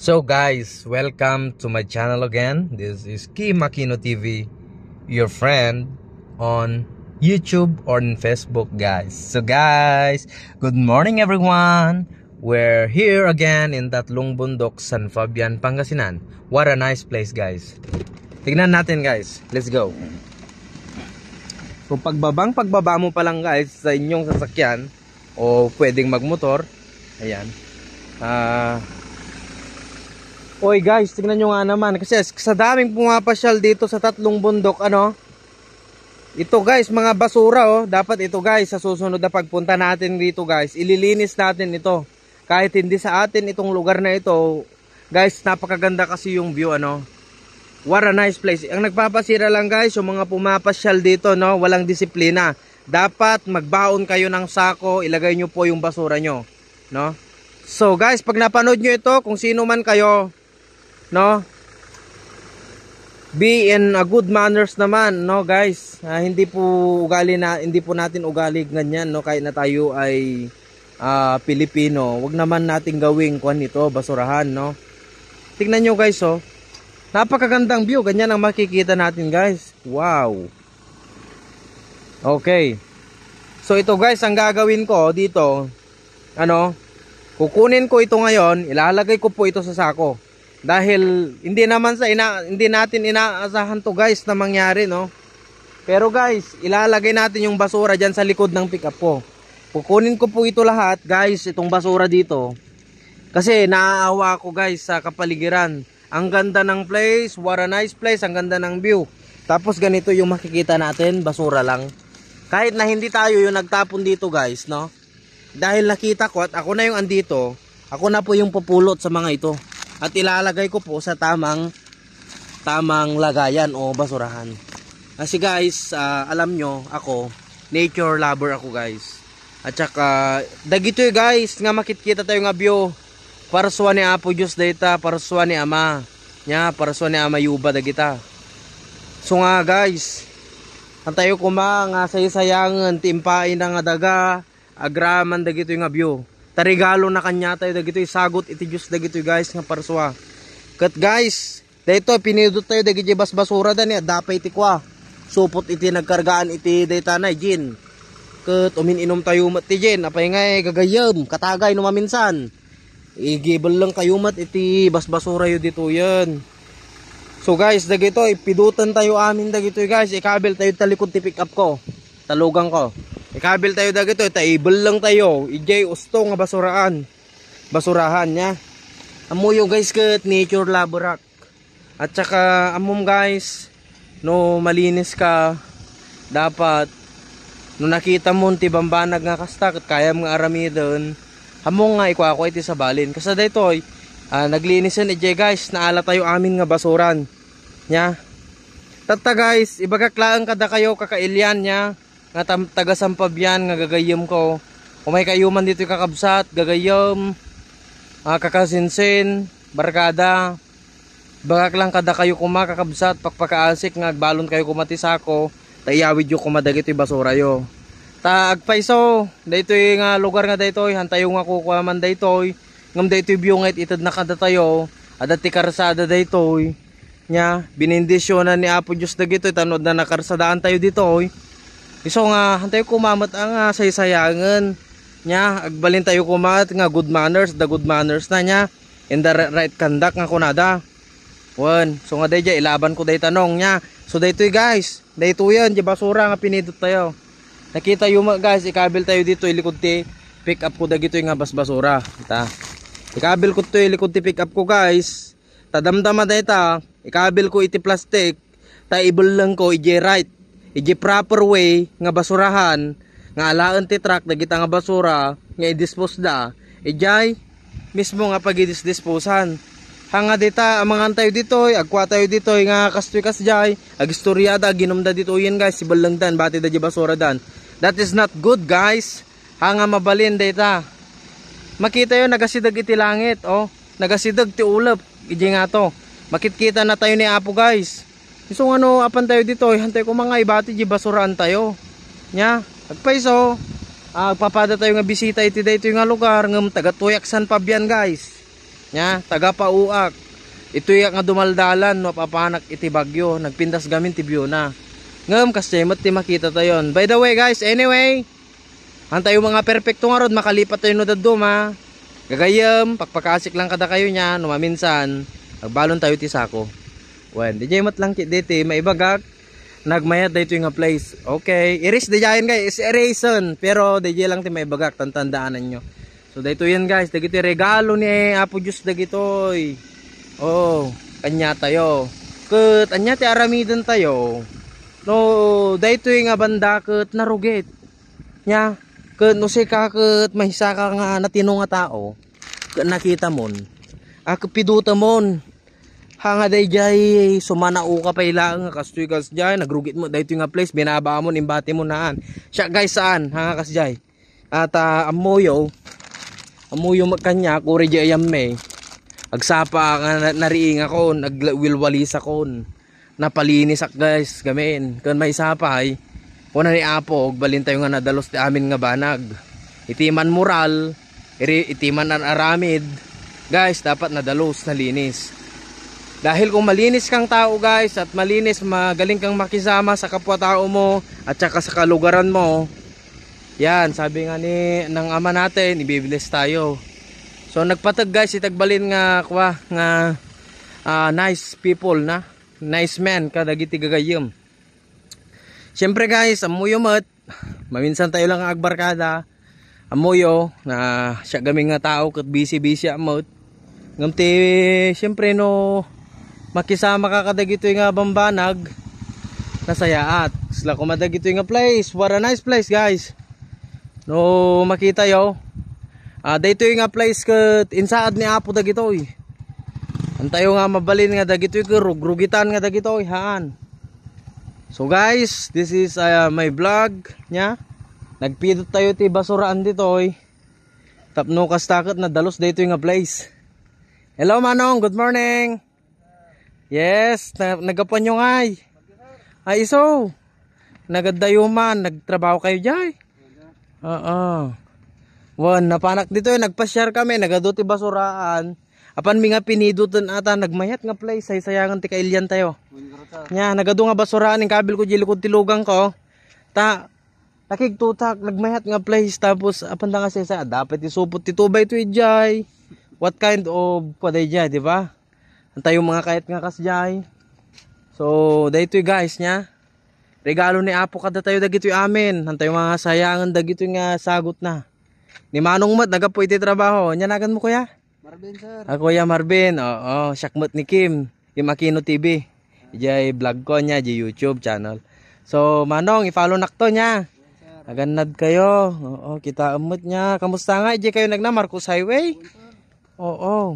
So guys, welcome to my channel again. This is Kim Aquino TV, your friend on YouTube or on Facebook, guys. So guys, good morning everyone. We're here again in Tatlong Bundok, San Fabian, Pangasinan. What a nice place, guys. Tignan natin, guys. Let's go. So pagbaba mo pa lang, guys, sa inyong sasakyan o pwedeng magmotor. Ayan. Oy guys, tingnan nyo nga naman kasi sa daming pumapasyal dito sa Tatlong Bundok, ito guys, mga basura dapat ito guys, sa susunod na pagpunta natin dito guys, ililinis natin ito. Kahit hindi sa atin itong lugar na ito, guys, napakaganda kasi yung view, What a nice place. Ang nagpapasira lang guys, yung mga pumapasyal dito, walang disiplina. Dapat magbaon kayo ng sako, ilagay nyo po yung basura nyo, So guys, pag napanood nyo ito, kung sino man kayo, be in a good manners naman, guys. Hindi po natin ugali ganyan, kahit na tayo ay Pilipino. Wag naman nating gawing kuan nito, basurahan, Tingnan nyo guys, napakagandang view, ganyan ang makikita natin guys. Wow. Okay. So ito guys, ang gagawin ko dito, kukunin ko ito ngayon, ilalagay ko po ito sa sako. Dahil hindi natin inaasahan to guys na mangyari, Pero guys, ilalagay natin yung basura diyan sa likod ng pickup ko. Kukunin ko po ito lahat, guys, itong basura dito. Kasi naaawa ako guys sa kapaligiran. Ang ganda ng place, what a nice place, ang ganda ng view. Tapos ganito yung makikita natin, basura lang. Kahit na hindi tayo yung nagtapon dito guys, Dahil nakita ko at ako na yung andito, ako na po yung pupulot sa mga ito. At ilalagay ko po sa tamang lagayan o basurahan. Kasi guys, alam nyo, ako, nature lover ako guys. At saka, dagitoy guys, nga makikita tayo nga view. Paraswa ni Apo Diyos data, paraswa ni Ama. Paraswa ni Ama Yuba dagita. So nga guys, antayo ko nga sayayangan, timpain na nga daga, agraman dagitoy nga view. Tarigalo na kanya tayo dagitoy sagot iti Diyos dagitoy guys nga parswa. Kat guys, dayto pinidot tayo dagiti basura dani dapay iti kwa. Supot iti nagkargaan iti daytanay gin. Kat umininom tayo mat ti gin, apay nga gagayem, katagay no maminsan. Igibel lang kayo mat iti basura yo dito yan. So guys, dagitoy pidutan tayo amin dagitoy guys, ikabil tayo talikod ti pick up ko. Talugang ko. Ikabil tayo dagito, table lang tayo. Ijay usto nga basurahan niya. Amuyo guys kat nature laborak. At saka amom guys, no malinis ka, dapat no nakita mo ti bambanag nga kasta kat kaya mga aramidon, among nga iko iti sabalin. Kasi daytoy, naglinisan ijay guys, naala tayo amin nga basuran. Tata guys, ibagaklaan kada kayo kakailyan niya. Nga taga-sampabyan nga gagayem ko. Kung may kayuman dito kakabsat, gagayem, kakasinsin, barkada. Bagak lang kada kayo kumakakabsat, pakpakaasik nga balon kayo kumatisako, tayawid yung kumadagito yung basura yo. Agpaiso, daytoy nga lugar nga daytoy, hantayo nga kukuha man daytoy, ngam daytoy biyungit itad na kada tayo, adati karsada daytoy. Binindisyonan ni Apo Diyos dagitoy, tanod na nakarsadaan tayo ditoy. So nga, hantay kumamat ang saysayangan agbalin tayo kumat nga good manners, the good manners na in the right conduct nga kunada. So nga dayja ilaban ko day tanong So daytoy guys, daytoy yan, di basura nga pinidot tayo. Nakita yung guys, ikabil tayo dito ilikod ti pick up ko dagito nga basura. Ikabil ko to ilikod ti pick up ko guys. Tadamdama dayta, ikabil ko iti plastic, taibol lang ko ije right. Iji proper way nga basurahan nga alaan ti truck dagita nga basura nga i-dispose da ijay mismo nga pag-i-disposean hanga dita amangan tayo ditoy agkwa tayo ditoy nga kastoy kasjay agistoryada ginomda dito yan guys sibalang dan bati da di basura dan. That is not good guys. Hanga mabalin dita makita yo nagasidag iti langit nagasidag ti ulap iji nga to makikita na tayo ni Apo guys. So apan tayo dito, hantay ko mga ibati di basuraan tayo. Agpaiso, papada tayo nga bisita iti dayto nga lugar, ngam taga Tuyak San Fabian guys. Nya, taga Pauak. Ito yung nga dumaldalan, no, papanak iti bagyo. Nagpindas gamin ti Biona. Ngam, kasi ti makita tayo. By the way guys, anyway, antay yung mga perfecto nga rod, makalipat tayo no dadum ha. Gagayam, pagpakasik lang kada kayo nya, no maminsan, agbalon tayo ti sako. Wen, di mat lang kit dito, maibagak, nagmayat dito yung place. Okay, iris di jayan guys, is erason, pero di lang ti maibagak, tantandaanan nyo. So dito yan guys, dagito regalo ni Apo Diyos dagitoy. Oh, kanya tayo. Ket anya ti aramidan tayo. No, dito yung banda ket narugit. Nya, ket no se ka ket mahisa ka nga natino nga tao. Ket nakita mon. Piduta mon. Hanga day jay sumanao ka pa ilang kastoy kas jay nagrugit mo dito nga place binaba mo imbati mo naan. Siya guys saan hanga kas jay. At amoyo magkanya kuri jay yamme. Agsapa nga nariing ako nagwilwalis ako. Napalinis ak guys gamin. Kun may sapay kuna ni Apo balin tayo nga nadalos ti amin nga banag. Itiman mural, itiman an aramid. Guys dapat nadalos nalinis. Dahil kung malinis kang tao guys at malinis, magaling kang makisama sa kapwa-tao mo at saka sa kalugaran mo. Yan, sabi nga ng ama natin, ibibilis tayo. So nagpatag guys, itagbalin nga nice people na. Nice man, kadagiti gagayim. Siyempre guys, amuyo mat. Maminsan tayo lang ang agbarkada. Amuyo, na siya gaming nga tao, kat busy amot. Ngamti, siyempre no, makisama ka kadagito nga bambanag nasayaat sila kumadagito nga place. What a nice place guys. No makita yo. Dito nga place ket insaad ni Apo dagitoy. Antayo nga mabalin nga dagitoy ket rugrugitan nga dagitoy haan. So guys, this is my vlog nya. Nagpidot tayo ti basuraan ditoy. Tapno kastakot na dalos dito nga place. Hello Manong, good morning. Yes, nagapan nyo ngay. Ay iso. Nagadayuman, nagtrabaho kayo dyan. Wan, napanak dito nagpa-share kami, nagaduti basuraan. Apan mi nga pinidutan ata, nagmayat nga place, say sayangan ti kailyan tayo. Nya, nagadu nga basuraan, yung kabil ko jilikod tilugang ko. Nakigtutak, nagmayat nga place, tapos apan da nga sa dapat isupot titubay to ijay. What kind of paday dyan, di ba? Antay yung mga kahit nga kasjay. So, daytoy guys nya. Regalo ni Apo kada tayo dagitoy amin. Antay yung mga sayangan dagitoy nga sagot na. Ni Manong Mat nagapoy ti trabaho. Nya nagan mo kuya? Marvin sir. Kuya Marvin. Oo, Shakmat ni Kim. Yung Aquino TV. Ijay vlog ko nya, di YouTube channel. So, Manong, i-follow nakto nya. Naganad kayo. Oo, kita amot nya. Kamusta nga? Ijay kayo nagna Marcos Highway? Oo.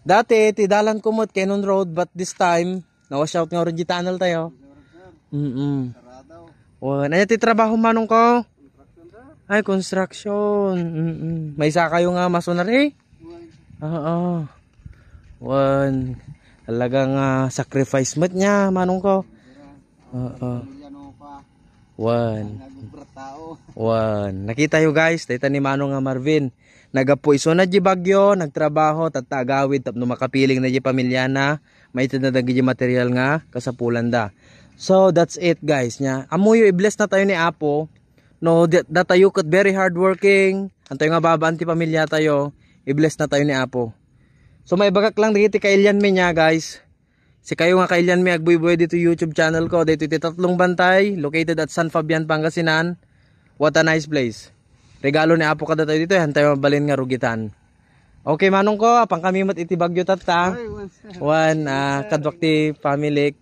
Dati, tidalan kumot Cannon Road, but this time, nawash out nga rin tunnel tayo. Ano ti trabaho Manong ko? Ay, construction. May isa kayo nga masonary? Oo. One. Talagang sacrifice mat niya, Manong ko. Oo. One. Nakita yo guys, dito ni Manong nga Marvin. Nagapoy so na di bagyo, nagtrabaho, tatagawid, tapno makapiling na di pamilya na, may tinadagi di material nga, kasapulan da. So that's it guys nya. Amuyo i-bless na tayo ni Apo. No, datayo kat very hardworking. Antayo nga babaan ti pamilya tayo, i-bless na tayo ni Apo. So may bagak lang dito kailyan mi nya guys. Si kayo nga kailyan mi agbuy-buy dito YouTube channel ko, dito ti Tatlong Bantay, located at San Fabian, Pangasinan. What a nice place. Regalo ni Apo kada tayo dito, hantay mabalin nga rugitan. Okay Manong ko, apang kami mat iti bagyo tata. One, kadwak ti family.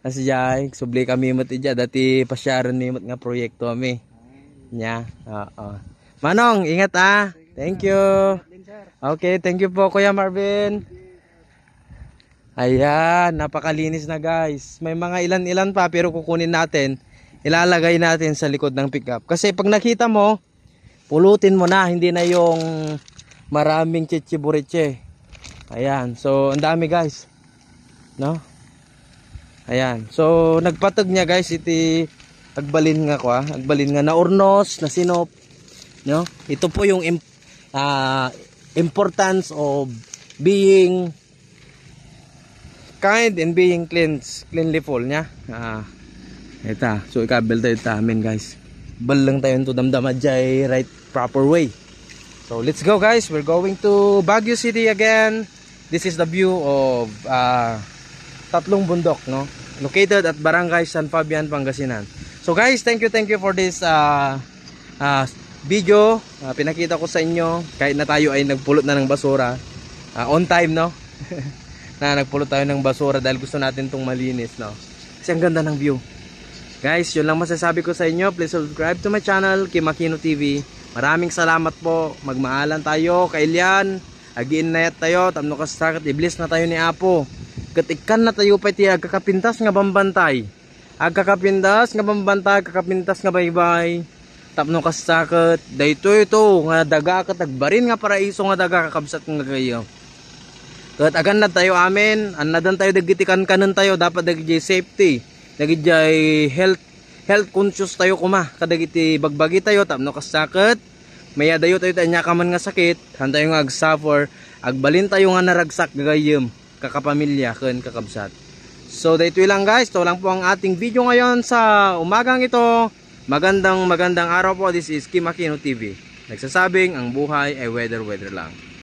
Kasi jay, subli kami mat ija, dati pasyaran mi mat nga proyekto kami. Nya, Manong, ingat Thank you. Okay, thank you po Kuya Marvin. Ayan, napakalinis na guys. May mga ilan-ilan pa pero kukunin natin. Ilalagay natin sa likod ng pickup. Kasi pag nakita mo, pulutin mo na, hindi na yung maraming chichiburiche. Ayan, so ang dami guys. No? Ayan, so nagpatag niya guys, iti agbalin nga ko agbalin nga na urnos, na sinop. No? Ito po yung importance of being kind and being cleanly full nya. Ita, so ikabel tayo amin guys. Balang tayo to damdama jay right proper way. So let's go guys, we're going to Baguio City again. This is the view of Tatlong Bundok, no? Located at Barangay San Fabian, Pangasinan. So guys, thank you for this video. Pinakita ko sa inyo kahit na tayo ay nagpulot na ng basura. On time, no? Na nagpulot tayo ng basura dahil gusto natin tong malinis, no? Kasi ang ganda ng view. Guys, yun lang masasabi ko sa inyo. Please subscribe to my channel, Kim Aquino TV. Maraming salamat po. Magmaalan tayo, kailyan. Agiin na yat tayo. Tamno ka sakit. Iblis na tayo ni Apo. Katikan na tayo pa iti agkakapintas nga bambantay. Agkakapintas nga bambantay. Agkakapintas nga baybay. Tapno ka sakit. Dahito ito. Nga daga katagbarin nga paraiso nga daga kakabsat nga kayo. Kat agan na tayo amin. Anadan tayo dagitikan kanan tayo. Dapat dagiti safety. Dagiti health conscious tayo kuma. Kadagiti bagbagi tayo. Tapno ka sakit. Maya dayo tayo tanya ka man nga sakit. Han tayo nga ag-suffer. Agbalin tayo nga naragsak gagayem. Kakapamilya ken kakabsat. So dito lang guys. Ito lang po ang ating video ngayon sa umagang ito. Magandang araw po. This is Kim Aquino TV. Nagsasabing ang buhay ay weather lang.